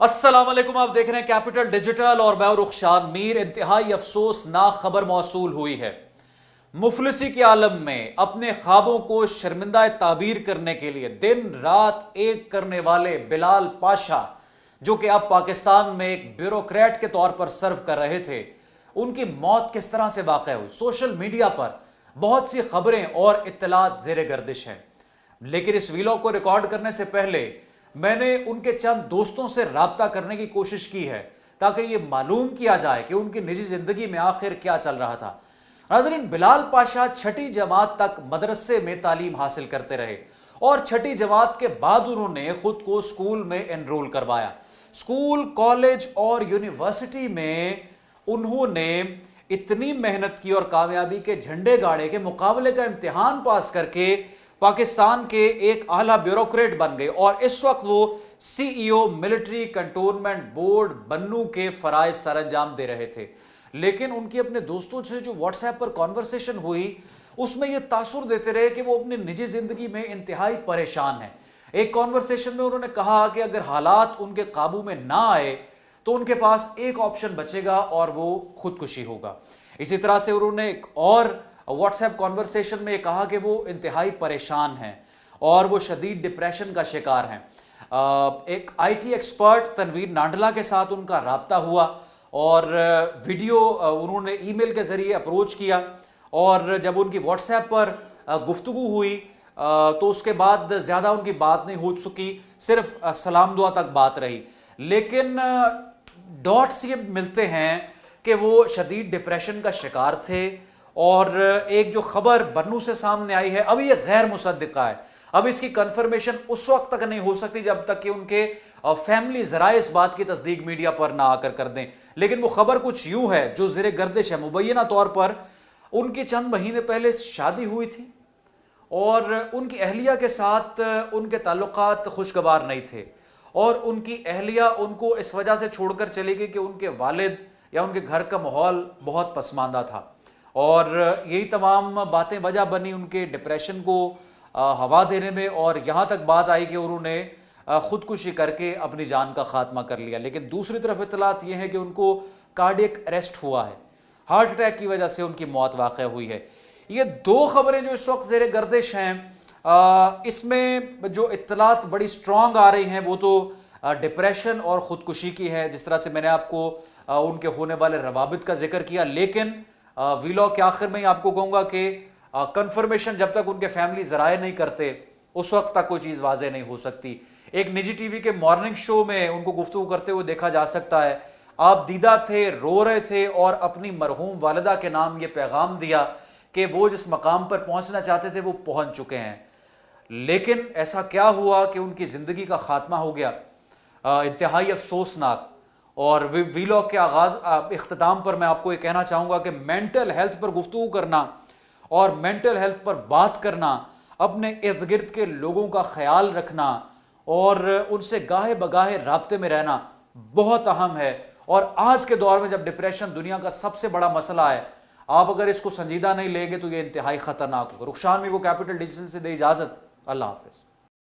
अस्सलाम वालेकुम, आप देख रहे हैं कैपिटल डिजिटल और मैं रुखशान मीर। इंतहाई अफसोसनाक खबर मौसूल हुई है। मुफलिसी के आलम में अपने ख्वाबों को शर्मिंदा ताबीर करने के लिए दिन रात एक करने वाले बिलाल पाशा, जो कि अब पाकिस्तान में एक ब्यूरोक्रेट के तौर पर सर्व कर रहे थे, उनकी मौत किस तरह से वाक़या हुई। सोशल मीडिया पर बहुत सी खबरें और इत्तलात ज़ेरे गर्दिश हैं, लेकिन इस वीलॉग को रिकॉर्ड करने से पहले मैंने उनके चंद दोस्तों से राब्ता करने की कोशिश की है ताकि यह मालूम किया जाए कि उनकी निजी जिंदगी में आखिर क्या चल रहा था। नाज़रीन, बिलाल पाशा छठी जमात तक मदरसे में तालीम हासिल करते रहे और छठी जमात के बाद उन्होंने खुद को स्कूल में एनरोल करवाया। स्कूल, कॉलेज और यूनिवर्सिटी में उन्होंने इतनी मेहनत की और कामयाबी के झंडे गाड़े के मुकाबले का इम्तिहान पास करके पाकिस्तान के एक आला ब्यूरोक्रेट बन गए और इस वक्त वो सीईओ मिलिट्री कंटोनमेंट बोर्ड बन्नू के फराइज सरअंजाम दे रहे थे। लेकिन उनकी अपने दोस्तों से जो व्हाट्सएप पर कॉन्वर्सेशन हुई, उसमें ये तासुर देते रहे कि वो अपनी निजी जिंदगी में इंतहाई परेशान है। एक कॉन्वर्सेशन में उन्होंने कहा कि अगर हालात उनके काबू में ना आए तो उनके पास एक ऑप्शन बचेगा और वो खुदकुशी होगा। इसी तरह से उन्होंने एक और व्हाट्सएप कॉन्वर्सेशन में कहा कि वो इंतहाई परेशान हैं और वो शदीद डिप्रेशन का शिकार हैं। एक आईटी एक्सपर्ट तनवीर नांडला के साथ उनका राब्ता हुआ और वीडियो उन्होंने ईमेल के जरिए अप्रोच किया और जब उनकी व्हाट्सएप पर गुफ्तगू हुई तो उसके बाद ज़्यादा उनकी बात नहीं हो सकी, सिर्फ सलाम दुआ तक बात रही। लेकिन डॉट्स ये मिलते हैं कि वो शदीद डिप्रेशन का शिकार थे और एक जो खबर बन्नू से सामने आई है अभी ये गैर मुसद्दिका है। अब इसकी कंफर्मेशन उस वक्त तक नहीं हो सकती जब तक कि उनके फैमिली जरा इस बात की तस्दीक मीडिया पर ना आकर कर दें। लेकिन वो खबर कुछ यूं है जो ज़ेरे गर्दिश है। मुबैना तौर पर उनकी चंद महीने पहले शादी हुई थी और उनकी अहलिया के साथ उनके ताल्लुकात खुशगवार नहीं थे और उनकी अहलिया उनको इस वजह से छोड़कर चली गई कि उनके वालिद या उनके घर का माहौल बहुत पसमानदा था और यही तमाम बातें वजह बनी उनके डिप्रेशन को हवा देने में और यहाँ तक बात आई कि उन्होंने खुदकुशी करके अपनी जान का खात्मा कर लिया। लेकिन दूसरी तरफ इत्तलात ये है कि उनको कार्डियक अरेस्ट हुआ है, हार्ट अटैक की वजह से उनकी मौत वाक़या हुई है। ये दो खबरें जो इस वक्त ज़ेरे गर्दिश हैं, इसमें जो इत्तलात बड़ी स्ट्रॉन्ग आ रही हैं वो तो डिप्रेशन और ख़ुदकुशी की है, जिस तरह से मैंने आपको उनके होने वाले रवाबित का जिक्र किया। लेकिन वीलॉग के आखिर में ही आपको कहूंगा कि कंफर्मेशन जब तक उनके फैमिली जराए नहीं करते उस वक्त तक कोई चीज़ वाज़े नहीं हो सकती। एक निजी टीवी के मॉर्निंग शो में उनको गुफ्तगू करते हुए देखा जा सकता है। आप दीदा थे, रो रहे थे और अपनी मरहूम वालिदा के नाम ये पैगाम दिया कि वो जिस मकाम पर पहुंचना चाहते थे वो पहुंच चुके हैं। लेकिन ऐसा क्या हुआ कि उनकी ज़िंदगी का खात्मा हो गया। इंतहाई अफसोसनाक। और वीलॉग के आगाज इख्तिताम पर मैं आपको ये कहना चाहूँगा कि मेंटल हेल्थ पर गुफ्तगू करना और मेंटल हेल्थ पर बात करना, अपने इर्द गिर्द के लोगों का ख्याल रखना और उनसे गाहे बगाहे राब्ते में रहना बहुत अहम है। और आज के दौर में जब डिप्रेशन दुनिया का सबसे बड़ा मसला है, आप अगर इसको संजीदा नहीं लेंगे तो ये इंतहाई ख़तरनाक होगा। रुखशान मीर को कैपिटल डिजिटल से दे इजाज़त। अल्लाह हाफ़िज़।